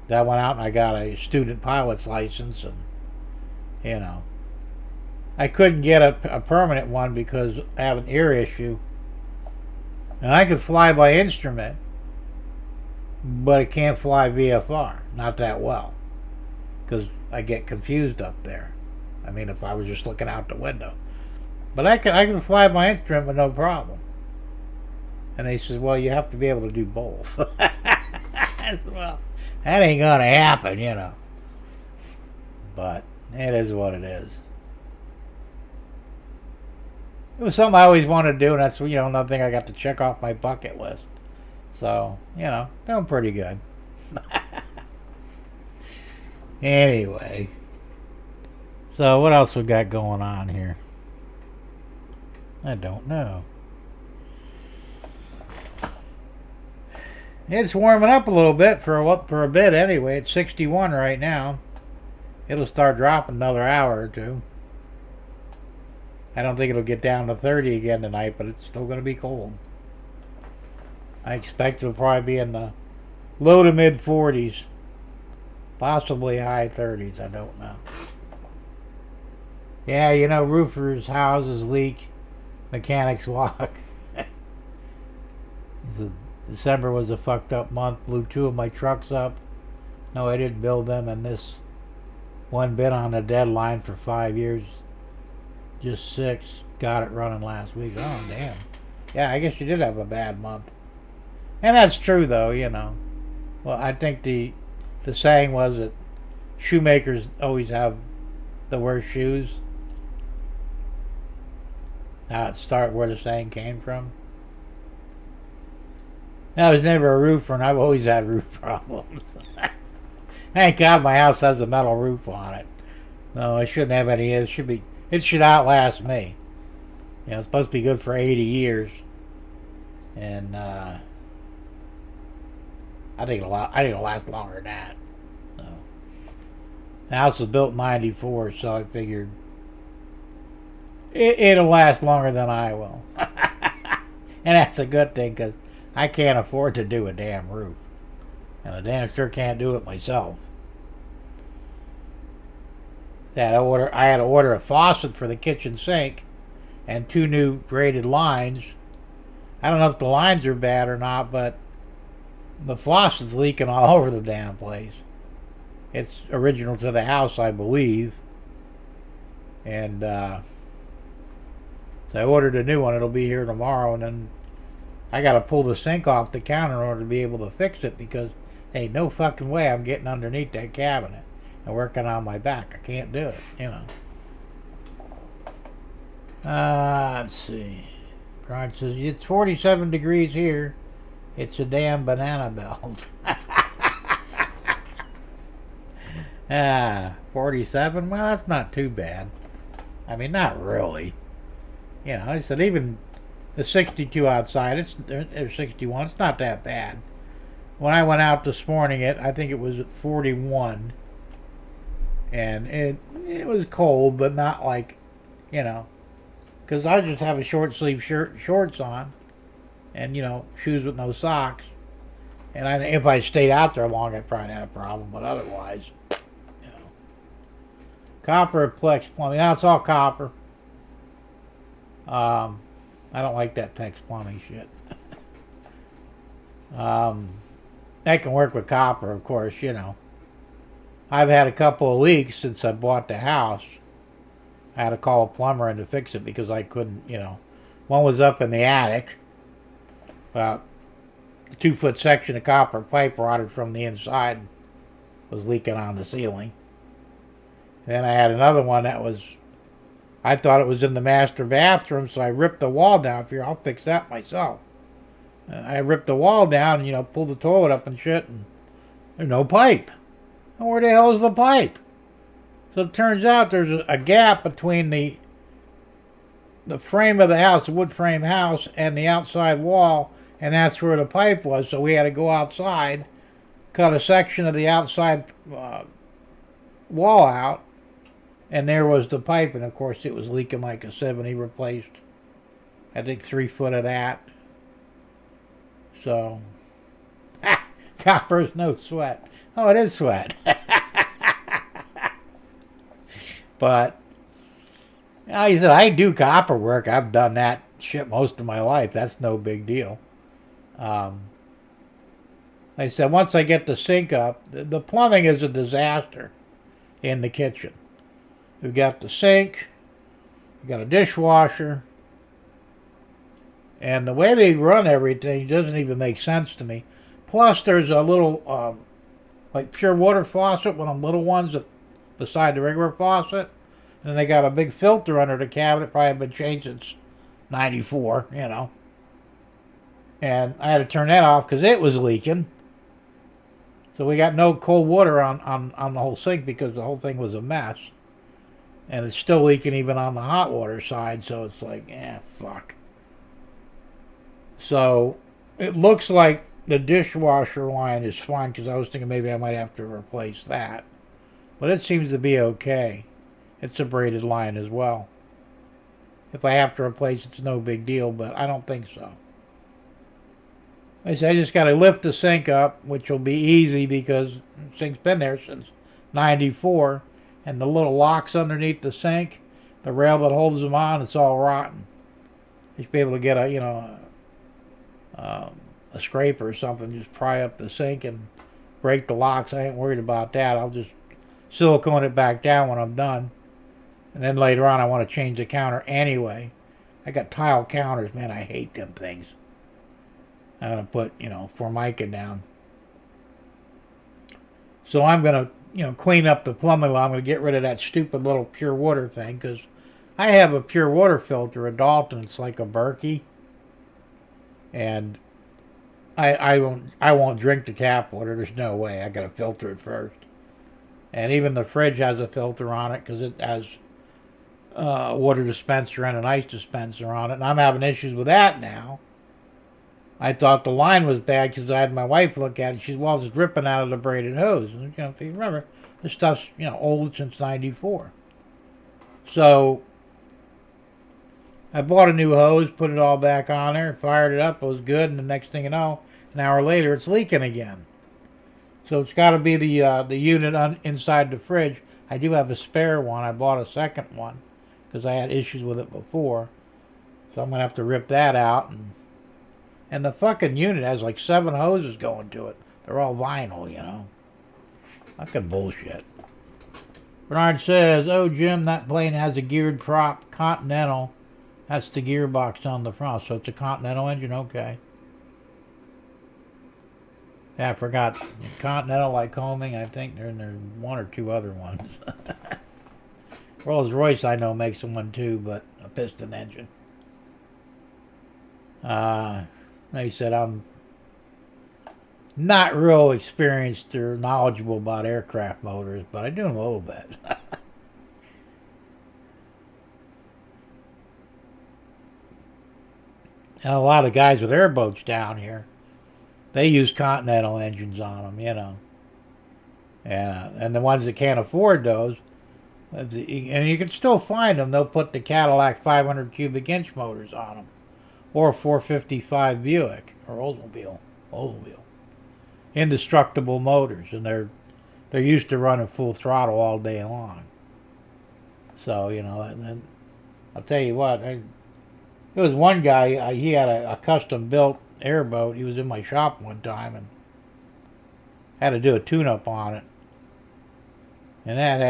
that went out, and I got a student pilot's license, and you know, I couldn't get a permanent one because I have an ear issue, and I could fly by instrument, but it can't fly VFR, not that well, because I get confused up there. I mean, if I was just looking out the window, but I can fly by instrument with no problem. And they said, well, you have to be able to do both. Well, that ain't gonna happen, you know. But it is what it is. It was something I always wanted to do, and that's, you know, another thing I got to check off my bucket list. So, you know, doing pretty good. Anyway. So, what else we got going on here? I don't know. It's warming up a little bit for a bit anyway. It's 61 right now. It'll start dropping another hour or two. I don't think it'll get down to 30 again tonight, but it's still going to be cold. I expect it'll probably be in the low to mid 40s. Possibly high 30s. I don't know. Yeah, you know, roofers' houses leak. Mechanics walk. December was a fucked up month. Blew 2 of my trucks up. No, I didn't build them, and this one been on the deadline for 5 years. Just 6. Got it running last week. Oh, damn. Yeah, I guess you did have a bad month. And that's true, though, you know. Well, I think the saying was that shoemakers always have the worst shoes. Where the saying came from. I was never a roofer, and I've always had roof problems. Thank God my house has a metal roof on it. No, it shouldn't have any. It should outlast me. You know, it's supposed to be good for 80 years, and I think it'll last longer than that. So, the house was built in '94, so I figured it'll last longer than I will, and that's a good thing because I can't afford to do a damn roof. And I damn sure can't do it myself. I had to order a faucet for the kitchen sink and 2 new braided lines. I don't know if the lines are bad or not, but the faucet's leaking all over the damn place. It's original to the house, I believe. And so I ordered a new one. It'll be here tomorrow, and then I got to pull the sink off the counter in order to be able to fix it, because hey, no fucking way I'm getting underneath that cabinet and working on my back. I can't do it, you know. Let's see. Brian says, it's 47 degrees here. It's a damn banana belt. 47? Well, that's not too bad. I mean, not really. You know, I said even the 62 outside, it's 61. It's not that bad. When I went out this morning, I think it was at 41. And it was cold, but not like, you know, because I just have a short sleeve shorts on, and, you know, shoes with no socks. And if I stayed out there long, I'd probably have a problem, but otherwise, you know. Copper Plex plumbing. Now it's all copper. I don't like that Plex plumbing shit. That can work with copper, of course, you know. I've had a couple of leaks since I bought the house. I had to call a plumber in to fix it because I couldn't, you know. One was up in the attic. About a 2-foot section of copper pipe rotted from the inside, was leaking on the ceiling. Then I had another one that was, I thought it was in the master bathroom, so I ripped the wall down. Here, I'll fix that myself. I ripped the wall down and, you know, pulled the toilet up and shit, and there's no pipe. And where the hell is the pipe? So it turns out there's a gap between the frame of the house, the wood frame house, and the outside wall, and that's where the pipe was. So we had to go outside, cut a section of the outside wall out, and there was the pipe. And of course it was leaking like a 70. Replaced, I think, 3 foot of that. So copper's no sweat. Oh, it is sweat. But like I said, I do copper work. I've done that shit most of my life. That's no big deal. Like I said, once I get the sink up, the plumbing is a disaster in the kitchen. We've got the sink, we've got a dishwasher, and the way they run everything doesn't even make sense to me. Plus, there's a little like pure water faucet, one of them little ones that beside the regular faucet, and then they got a big filter under the cabinet, probably been changed since 94, you know. And I had to turn that off because it was leaking. So we got no cold water on the whole sink because the whole thing was a mess. And it's still leaking even on the hot water side, so it's like, fuck. So it looks like the dishwasher line is fine, because I was thinking maybe I might have to replace that. But it seems to be okay. It's a braided line as well. If I have to replace it, it's no big deal, but I don't think so. I just got to lift the sink up, which will be easy because the sink's been there since 94. And the little locks underneath the sink, the rail that holds them on, it's all rotten. You should be able to get a, you know, a scraper or something, just pry up the sink and break the locks. I ain't worried about that. I'll just silicone it back down when I'm done. And then later on I want to change the counter anyway. I got tile counters, man, I hate them things. I'm going to put, you know, Formica down. So I'm going to, you know, clean up the plumbing. I'm going to get rid of that stupid little pure water thing, because I have a pure water filter, a Dalton. It's like a Berkey. And I won't drink the tap water. There's no way. I got to filter it first. And even the fridge has a filter on it because it has a water dispenser and an ice dispenser on it. And I'm having issues with that now. I thought the line was bad because I had my wife look at it. She said, well, it's dripping out of the braided hose. And, you know, if you remember, this stuff's, you know, old since 94. So I bought a new hose, put it all back on there, fired it up, it was good, and the next thing you know, an hour later, it's leaking again. So it's got to be the unit inside the fridge. I do have a spare one. I bought a second one because I had issues with it before. So I'm going to have to rip that out. And the fucking unit has like 7 hoses going to it. They're all vinyl, you know. Fucking bullshit. Bernard says, oh, Jim, that plane has a geared prop. Continental. That's the gearbox on the front. So it's a Continental engine? Okay. Yeah, I forgot. Continental, Lycoming, I think there's 1 or 2 other ones. Rolls-Royce, I know, makes one too, but a piston engine. They said I'm not real experienced or knowledgeable about aircraft motors, but I do them a little bit. And a lot of guys with airboats down here, they use Continental engines on them, you know. And the ones that can't afford those, and you can still find them, they'll put the Cadillac 500 cubic inch motors on them. Or 455 Buick, or Oldsmobile. Indestructible motors, and they're used to running full throttle all day long. So, you know, and I'll tell you what, there was one guy, he had a custom built airboat. He was in my shop one time and had to do a tune-up on it. And that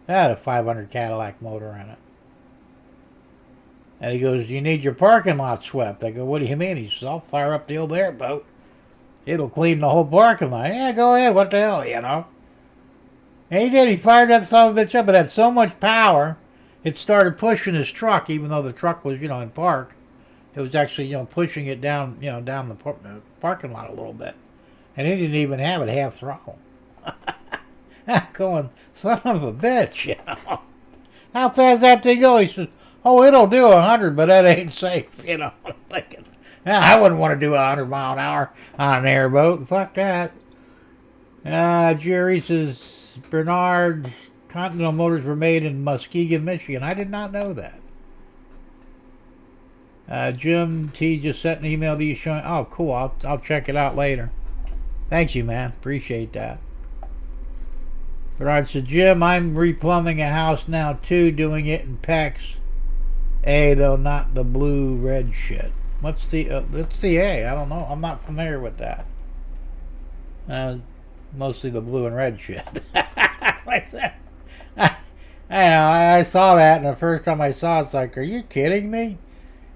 had a 500 Cadillac motor in it. And he goes, you need your parking lot swept. I go, what do you mean? He says, I'll fire up the old airboat. It'll clean the whole parking lot. Yeah, go ahead. What the hell, you know? And he did. He fired that son of a bitch up. It had so much power, it started pushing his truck, even though the truck was, you know, in park. It was actually, you know, pushing it down, you know, down the parking lot a little bit. And he didn't even have it half throttle. Going, son of a bitch, you know. How fast that thing go? He says, oh, it'll do 100, but that ain't safe, you know. I'm thinking, I wouldn't want to do 100 mile an hour on an airboat. Fuck that. Jerry says, Bernard, Continental motors were made in Muskegon, Michigan. I did not know that. Jim T just sent an email to you showing. Oh, cool. I'll check it out later. Thank you, man. Appreciate that. Bernard said, Jim, I'm replumbing a house now too, doing it in PEX A, though not the blue-red shit. What's the A? I don't know. I'm not familiar with that. Mostly the blue and red shit. Like that. I saw that, and the first time I saw it, it's like, are you kidding me?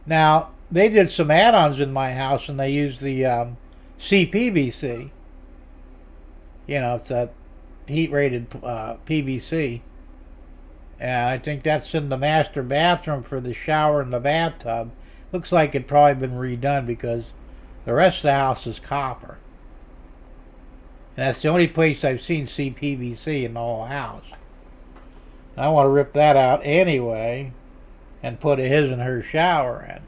Now, they did some add-ons in my house, and they used the CPVC. You know, it's that heat-rated PVC. And I think that's in the master bathroom for the shower and the bathtub. Looks like it'd probably been redone because the rest of the house is copper. And that's the only place I've seen CPVC in the whole house. I want to rip that out anyway and put a his and her shower in.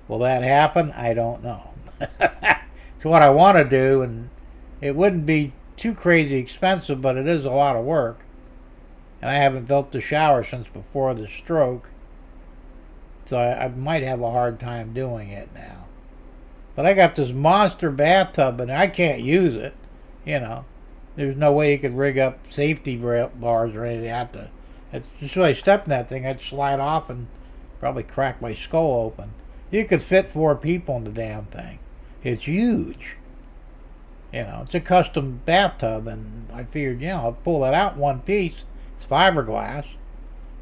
Will that happen? I don't know. It's what I want to do, and it wouldn't be too crazy expensive, but it is a lot of work. And I haven't built the shower since before the stroke, so I might have a hard time doing it now. But I got this monster bathtub, and I can't use it. You know, there's no way you could rig up safety bars or anything. It's just when I step in that thing, I'd slide off and probably crack my skull open. You could fit 4 people in the damn thing. It's huge. You know, it's a custom bathtub, and I figured, you know, I'll pull that out in one piece. It's fiberglass.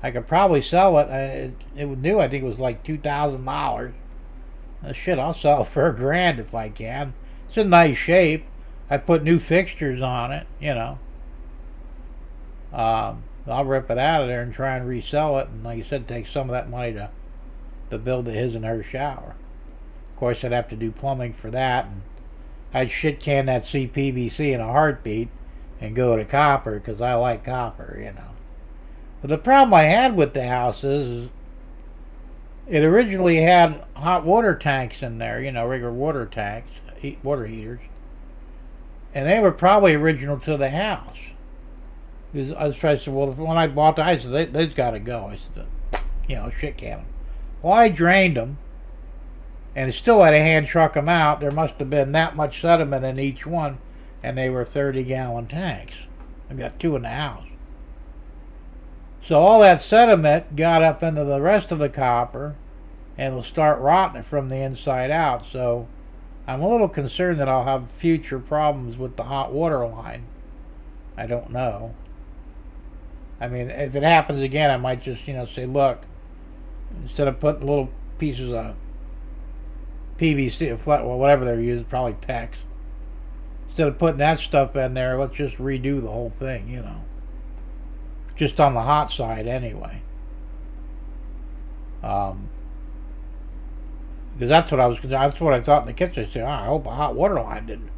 I could probably sell it. It was new. I think it was like $2,000. Shit, I'll sell it for $1,000 if I can. It's in nice shape. I put new fixtures on it, you know. I'll rip it out of there and try and resell it. And like I said, take some of that money to build the his and her shower. Of course, I'd have to do plumbing for that. And I'd shit can that CPVC in a heartbeat and go to copper because I like copper, you know. But the problem I had with the house is it originally had hot water tanks in there, you know, regular water tanks, water heaters. And they were probably original to the house. I was trying to say, well, when I bought the, I said, they've got to go. I said, shit can them. Well, I drained them, and it still had to hand truck them out. There must have been that much sediment in each one, and they were 30-gallon tanks. I've got 2 in the house. So all that sediment got up into the rest of the copper, and will start rotting it from the inside out. So I'm a little concerned that I'll have future problems with the hot water line. I don't know. I mean, if it happens again, I might just, say, look, instead of putting little pieces of PVC, well, whatever they're using, probably PEX, instead of putting that stuff in there, let's just redo the whole thing, just on the hot side anyway. Because that's what I thought in the kitchen. I said, I hope a hot water line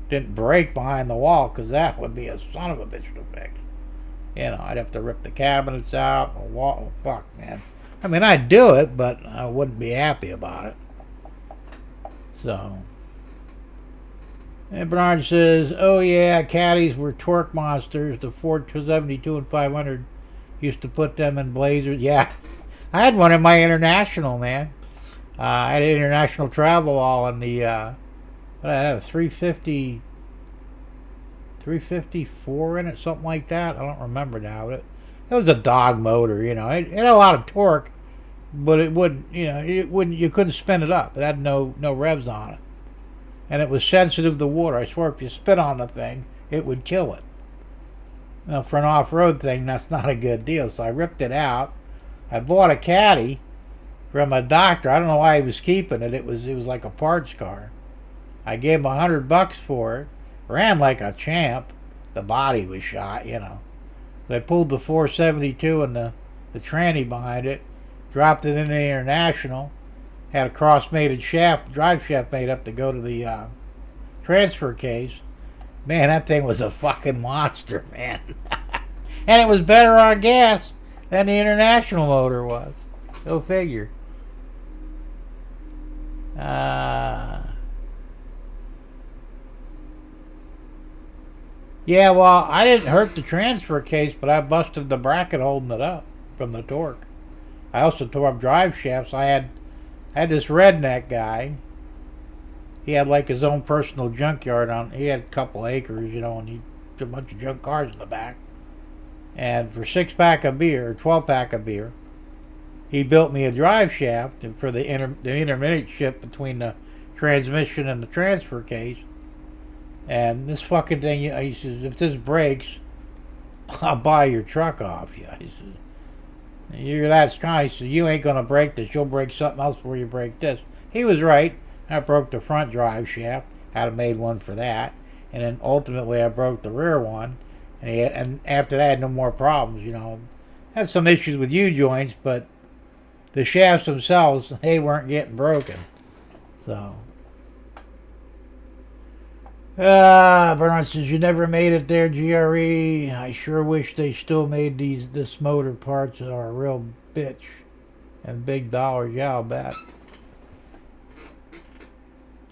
didn't break behind the wall, because that would be a son of a bitch to fix. I'd have to rip the cabinets out, the wall. Oh, fuck, man. I mean, I'd do it, but I wouldn't be happy about it. So, and Bernard says, oh yeah, caddies were torque monsters. The Ford 272 and 500 used to put them in blazers. Yeah, I had one in my International, man. I had international travel all in the, I had a 354 in it, something like that. I don't remember now. But it was a dog motor, It had a lot of torque, but it wouldn't, you couldn't spin it up. It had no revs on it. And it was sensitive to water. I swear if you spit on the thing, it would kill it. Now, for an off-road thing, that's not a good deal. So I ripped it out. I bought a caddy from a doctor. I don't know why he was keeping it. It was like a parts car. I gave him $100 for it. Ran like a champ. The body was shot, They pulled the 472 and the tranny behind it, dropped it in the International, had a cross-mated drive shaft made up to go to the transfer case. Man, that thing was a fucking monster, man. And it was better on gas than the International motor was. Go figure. Yeah, well, I didn't hurt the transfer case, but I busted the bracket holding it up from the torque. I also tore up drive shafts. I had this redneck guy. He had like his own personal junkyard on. He had a couple acres, and he had a bunch of junk cars in the back. And for 6-pack of beer, 12-pack of beer, he built me a drive shaft for the intermittent shift between the transmission and the transfer case. And this fucking thing, he says, if this breaks, I'll buy your truck off you. He says, you're that guy. He says, you ain't going to break this. You'll break something else before you break this. He was right. I broke the front drive shaft. Had made one for that. And then ultimately I broke the rear one. And after that, I had no more problems, Had some issues with U-joints, but the shafts themselves, they weren't getting broken. So... Bernard says, you never made it there, GRE. I sure wish they still made this motor parts are a real bitch. And big dollars, yeah, I'll bet.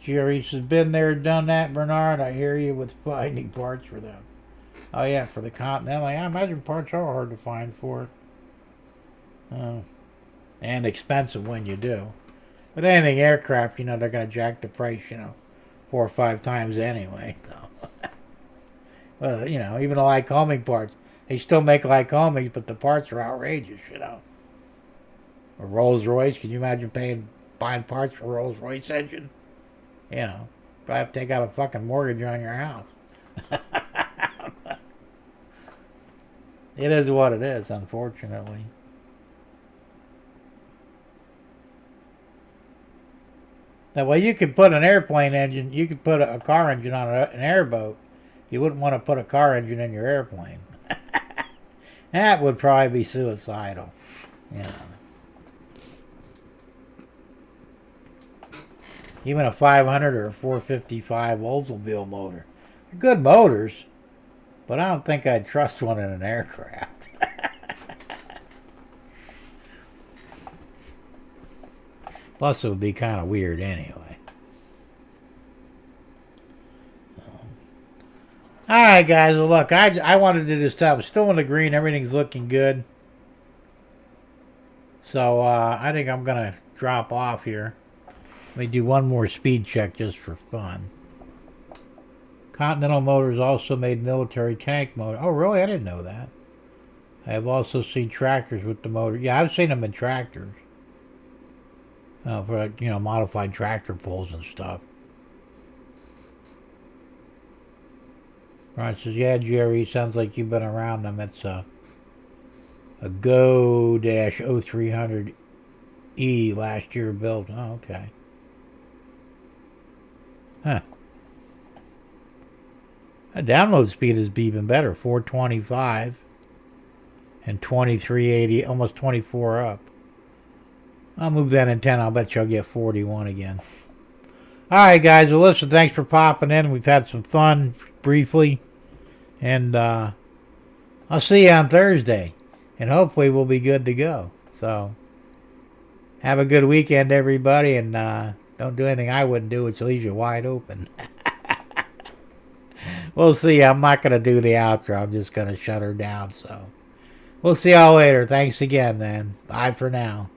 GRE says, been there, done that, Bernard. I hear you with finding parts for them. Oh yeah, for the Continental. I imagine parts are hard to find for it. And expensive when you do. But anything aircraft, they're going to jack the price, 4 or 5 times anyway. So. Well, even the Lycoming parts, they still make Lycomings, but the parts are outrageous, A Rolls Royce, can you imagine buying parts for a Rolls Royce engine? Probably have to take out a fucking mortgage on your house. It is what it is, unfortunately. Now, well, you could put an airplane engine, you could put a car engine on an airboat. You wouldn't want to put a car engine in your airplane. That would probably be suicidal. Even a 500 or a 455 Oldsmobile motor. They're good motors, but I don't think I'd trust one in an aircraft. Plus, it would be kind of weird anyway. Alright, guys. Well, look, I wanted to do this stuff. I'm still in the green. Everything's looking good. So, I think I'm going to drop off here. Let me do one more speed check just for fun. Continental Motors also made military tank motor. Oh, really? I didn't know that. I have also seen tractors with the motor. Yeah, I've seen them in tractors. For, you know, modified tractor pulls and stuff. Right, says, yeah, Jerry, sounds like you've been around them. It's a Go-0300E last year built. Oh, okay. Huh. The download speed is even better. 425 and 2380, almost 24 up. I'll move that in 10. I'll bet you I'll get 41 again. Alright, guys. Well, listen, thanks for popping in. We've had some fun briefly. And I'll see you on Thursday. And hopefully we'll be good to go. So, have a good weekend, everybody. And don't do anything I wouldn't do, which leaves you wide open. We'll see. I'm not going to do the outro. I'm just going to shut her down. So, we'll see y'all later. Thanks again, then. Bye for now.